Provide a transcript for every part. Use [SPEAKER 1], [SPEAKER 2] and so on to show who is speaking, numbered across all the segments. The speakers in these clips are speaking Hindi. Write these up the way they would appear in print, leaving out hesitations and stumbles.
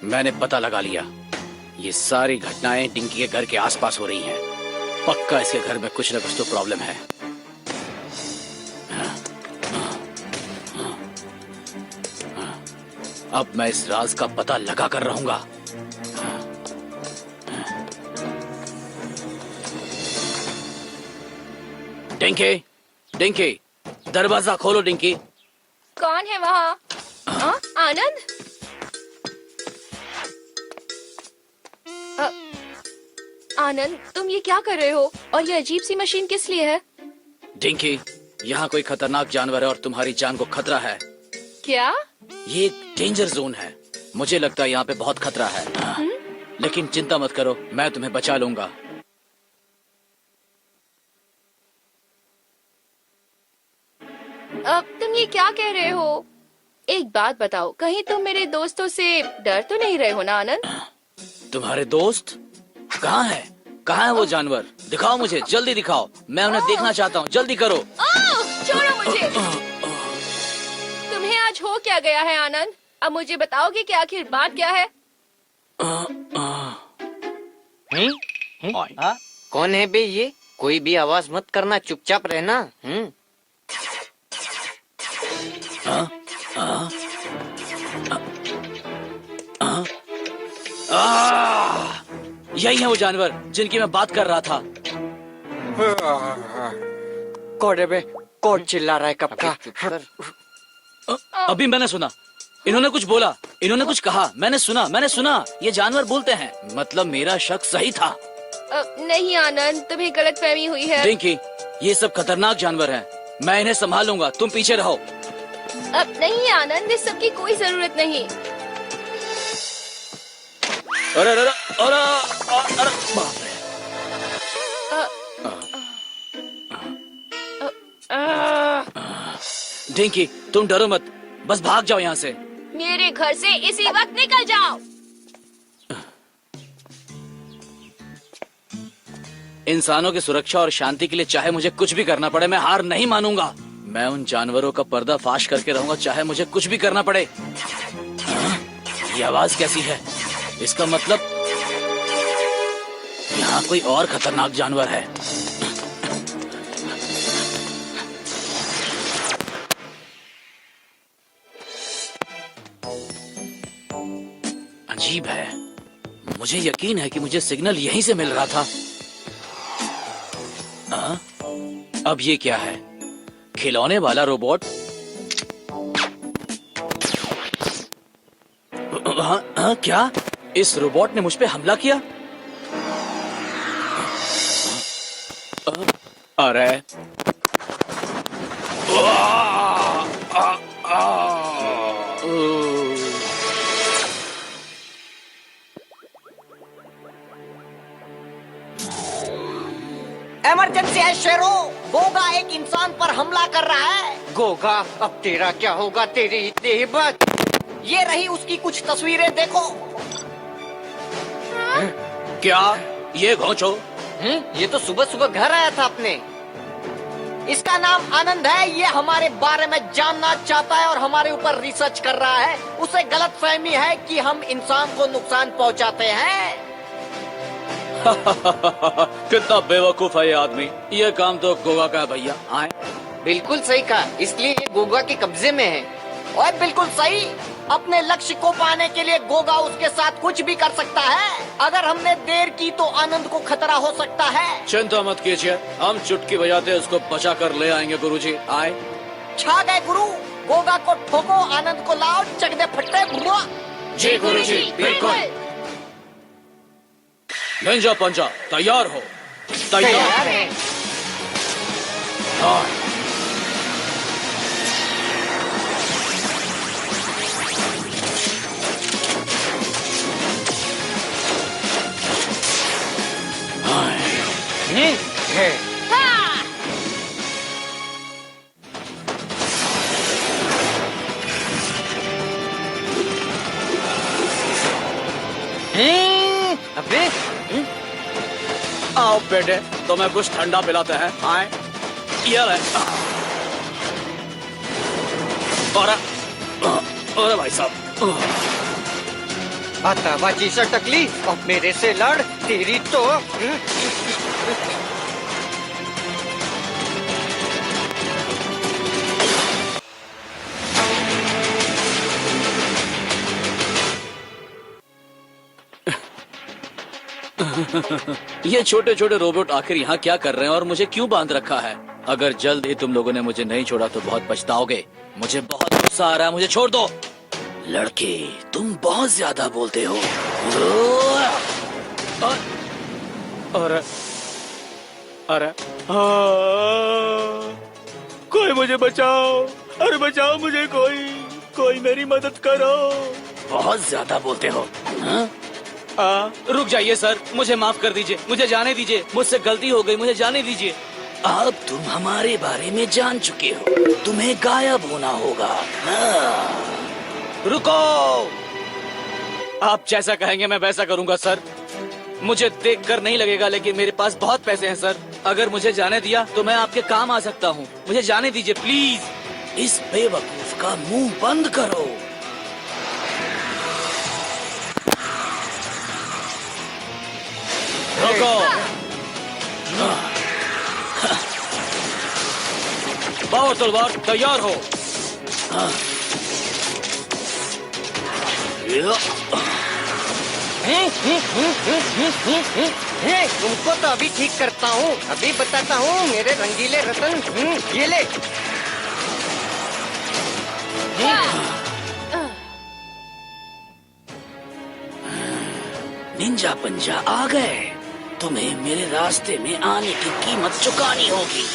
[SPEAKER 1] मैंने पता लगा लिया। ये सारी घटनाएं डिंकी के घर के आसपास हो रही हैं। पक्का इसके घर में कुछ न कुछ तो प्रॉब्लम है। अब मैं इस राज का पता लगा कर रहूंगा। डिंकी, डिंकी, दरवाजा खोलो डिंकी।
[SPEAKER 2] कौन है वहाँ? आनंद? आनंद, तुम ये क्या कर रहे हो? और ये अजीब सी मशीन किस लिए है?
[SPEAKER 1] डिंकी, यहाँ कोई खतरनाक जानवर है और तुम्हारी जान को खतरा है।
[SPEAKER 2] क्या?
[SPEAKER 1] ये एक डेंजर जोन है। मुझे लगता है यहाँ पे बहुत खतरा है। लेकिन चिंता मत करो, मैं तुम्हें बचा लूंगा।
[SPEAKER 2] अब तुम ये क्या कह रहे हो? एक बात बताओ, कहीं तुम मेरे दोस्तों से डर तो नहीं रहे हो ना आनंद?
[SPEAKER 1] तुम्हारे दोस्त कहाँ है? कहाँ है वो जानवर? दिखाओ मुझे, जल्दी दिखाओ। मैं उन्हें देखना चाहता हूँ, जल्दी करो।
[SPEAKER 2] छोड़ो मुझे। तुम्हें आज हो क्या गया है आनंद? अब मुझे बताओगे कि आखिर बात क्या है?
[SPEAKER 3] कौन है बे ये? कोई भी आवाज मत करना, चुपचाप रहना।
[SPEAKER 1] यही है वो जानवर जिनकी मैं बात कर रहा था।
[SPEAKER 3] कौन है बे? कौन चिल्ला रहा है कब का?
[SPEAKER 1] अभी मैंने सुना, इन्होंने कुछ बोला, इन्होंने कुछ कहा। मैंने सुना ये जानवर बोलते हैं। मतलब मेरा शक सही था।
[SPEAKER 2] नहीं आनंद, तुम्हें गलतफहमी हुई है।
[SPEAKER 1] डिंकी, ये सब खतरनाक जानवर हैं। मैं इन्हें संभालूंगा, तुम पीछे रहो।
[SPEAKER 2] अब नहीं आनंद, इस सब की कोई जरूरत नहीं।
[SPEAKER 1] अरे अरे अरे अरे बाप रे। डिंकी, तुम डरो मत, बस भाग जाओ यहाँ से।
[SPEAKER 2] मेरे घर से इसी वक्त निकल जाओ।
[SPEAKER 1] इंसानों की सुरक्षा और शांति के लिए चाहे मुझे कुछ भी करना पड़े, मैं हार नहीं मानूंगा। मैं उन जानवरों का पर्दा फाश करके रहूंगा, चाहे मुझे कुछ भी करना पड़े। ये आवाज कैसी है? इसका मतलब यहाँ कोई और खतरनाक जानवर है। अजीब है, मुझे यकीन है कि मुझे सिग्नल यहीं से मिल रहा था। अब ये क्या है? खिलौने वाला रोबोट? क्या इस रोबोट ने मुझ पे हमला किया? अरे
[SPEAKER 3] इमरजेंसी है शेरो, गोगा एक इंसान पर हमला कर रहा है। गोगा, अब तेरा क्या होगा? तेरी इतनी हिम्मत। ये रही उसकी कुछ तस्वीरें, देखो।
[SPEAKER 1] क्या ये घोंचो?
[SPEAKER 3] ये तो सुबह सुबह घर आया था अपने। इसका नाम आनंद है। ये हमारे बारे में जानना चाहता है और हमारे ऊपर रिसर्च कर रहा है। उसे गलतफहमी है कि हम इंसान को नुकसान पहुंचाते हैं।
[SPEAKER 1] कितना बेवकूफ है ये आदमी। ये काम तो गोगा का है भैया। आए,
[SPEAKER 3] बिल्कुल सही कहा, इसलिए ये गोगा के कब्जे में है। और बिल्कुल सही, अपने लक्ष्य को पाने के लिए गोगा उसके साथ कुछ भी कर सकता है। अगर हमने देर की तो आनंद को खतरा हो सकता है।
[SPEAKER 1] चिंता मत कीजिए, हम चुटकी बजाते उसको बचा कर ले आएंगे गुरुजी। आए,
[SPEAKER 3] छा गए गुरु। गोगा को ठोको, आनंद को लाओ, चक दे फट्टे।
[SPEAKER 1] जी गुरुजी, बिल्कुल। निंजा पंजा तैयार हो। तैयार
[SPEAKER 3] है। अबे
[SPEAKER 1] आओ बेटे, तुम्हें कुछ ठंडा पिलाते हैं। आए, ये ले। अरे भाई साहब,
[SPEAKER 3] आताबाजी से टकली और मेरे से लड़, तेरी तो
[SPEAKER 1] ये छोटे छोटे रोबोट आखिर यहाँ क्या कर रहे हैं और मुझे क्यों बांध रखा है? अगर जल्द ही तुम लोगों ने मुझे नहीं छोड़ा तो बहुत पछताओगे। मुझे बहुत गुस्सा आ रहा है, मुझे छोड़ दो। लड़के, तुम बहुत ज्यादा बोलते हो। अरे अरे कोई मुझे बचाओ, अरे बचाओ मुझे, कोई मेरी मदद करो। बहुत ज्यादा बोलते हो। रुक जाइए सर, मुझे माफ कर दीजिए, मुझे जाने दीजिए, मुझसे गलती हो गई, मुझे जाने दीजिए। अब तुम हमारे बारे में जान चुके हो, तुम्हें गायब होना होगा। रुको, आप जैसा कहेंगे मैं वैसा करूंगा सर। मुझे देखकर नहीं लगेगा लेकिन मेरे पास बहुत पैसे हैं सर। अगर मुझे जाने दिया तो मैं आपके काम आ सकता हूँ। मुझे जाने दीजिए प्लीज। इस बेवकूफ का मुंह बंद करो। रुको, पावर तलवार तैयार हो।
[SPEAKER 3] तुमको तो अभी ठीक करता हूँ, अभी बताता हूँ मेरे रंगीले रतन। ये ले।
[SPEAKER 1] निंजा पंजा आ गए। तुम्हें मेरे रास्ते में आने की कीमत चुकानी होगी।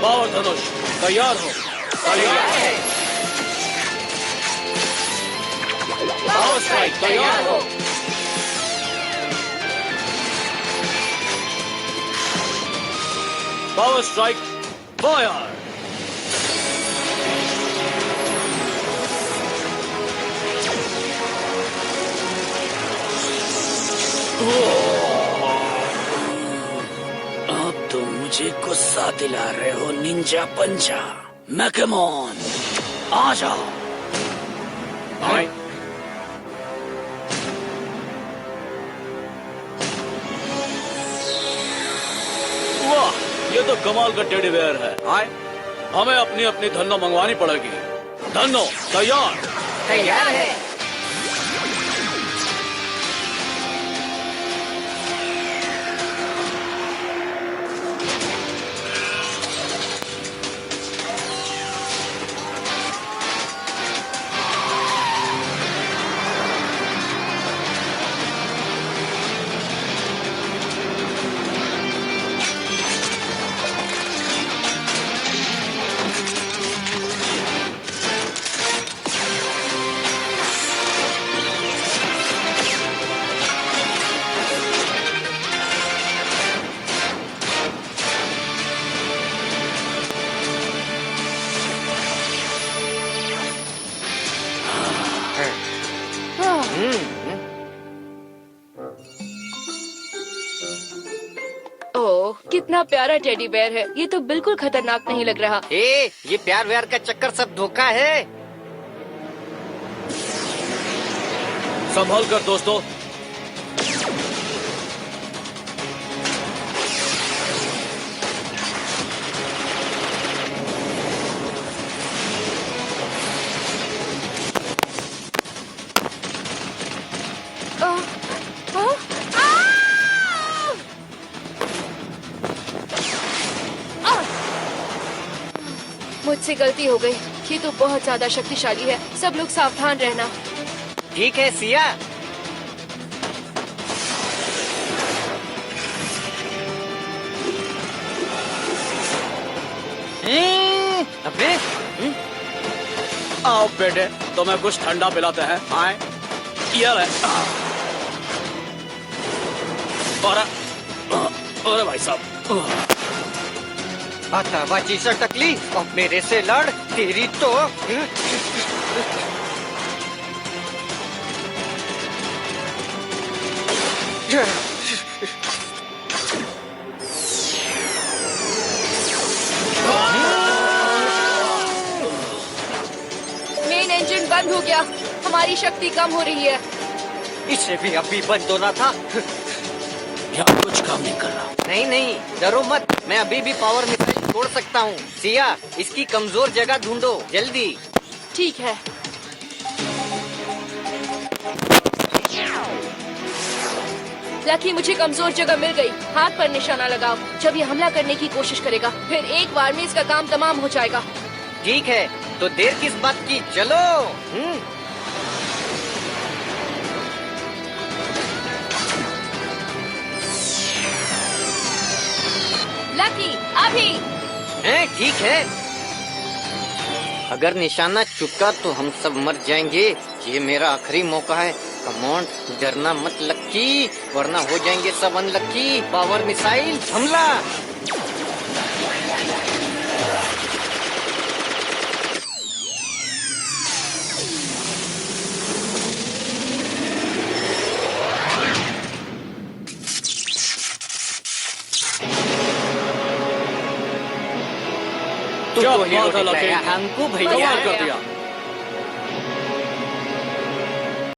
[SPEAKER 1] पावर धनुष तैयार हो। पावर स्ट्राइक तैयार हो। Power strike fire. अब तुम मुझे गुस्सा दिला रहे हो निंजा पंजा। मैकेमॉन आ जाओ। वाह, ये तो कमाल का टेडी बेयर है। आए, हमें अपनी अपनी धन्नो मंगवानी पड़ेगी। धन्नो
[SPEAKER 3] तैयार है।
[SPEAKER 2] ओह, कितना प्यारा टेडी बेयर है। ये तो बिल्कुल खतरनाक नहीं लग रहा।
[SPEAKER 3] ये प्यार व्यार का चक्कर सब धोखा है।
[SPEAKER 1] संभल कर दोस्तों।
[SPEAKER 2] मुझसे गलती हो गई। ये तो बहुत ज्यादा शक्तिशाली है। सब लोग सावधान रहना।
[SPEAKER 3] ठीक है सिया। अबे
[SPEAKER 1] आओ बेटे, तुम्हें कुछ ठंडा पिलाते हैं। आए, ये ले। अरे भाई साहब,
[SPEAKER 3] आताबाजी से टकली और मेरे से लड़, तेरी तो
[SPEAKER 2] मेन इंजन बंद हो गया, हमारी शक्ति कम हो रही है।
[SPEAKER 3] इसे भी अभी बंद होना था।
[SPEAKER 1] यहाँ कुछ काम नहीं कर रहा।
[SPEAKER 3] नहीं नहीं, डरो मत, मैं अभी भी पावर मिसाइल छोड़ सकता हूँ। सिया, इसकी कमजोर जगह ढूंढो, जल्दी।
[SPEAKER 2] ठीक है। लकी, मुझे कमजोर जगह मिल गई। हाथ पर निशाना लगाओ। जब ये हमला करने की कोशिश करेगा, फिर एक बार में इसका काम तमाम हो जाएगा।
[SPEAKER 3] ठीक है, तो देर किस बात की, चलो।
[SPEAKER 2] लकी, अभी।
[SPEAKER 3] ठीक है। अगर निशाना चुका तो हम सब मर जाएंगे। ये मेरा आखिरी मौका है। कम ऑन, डरना मत लक्की, वरना हो जाएंगे सब अनलक्की। पावर मिसाइल हमला।
[SPEAKER 1] क्या
[SPEAKER 3] तो हीरो
[SPEAKER 1] बात है,
[SPEAKER 3] दिखाया
[SPEAKER 1] लकी।
[SPEAKER 3] हमको
[SPEAKER 1] कमाल कर
[SPEAKER 3] भैया।
[SPEAKER 1] दिया।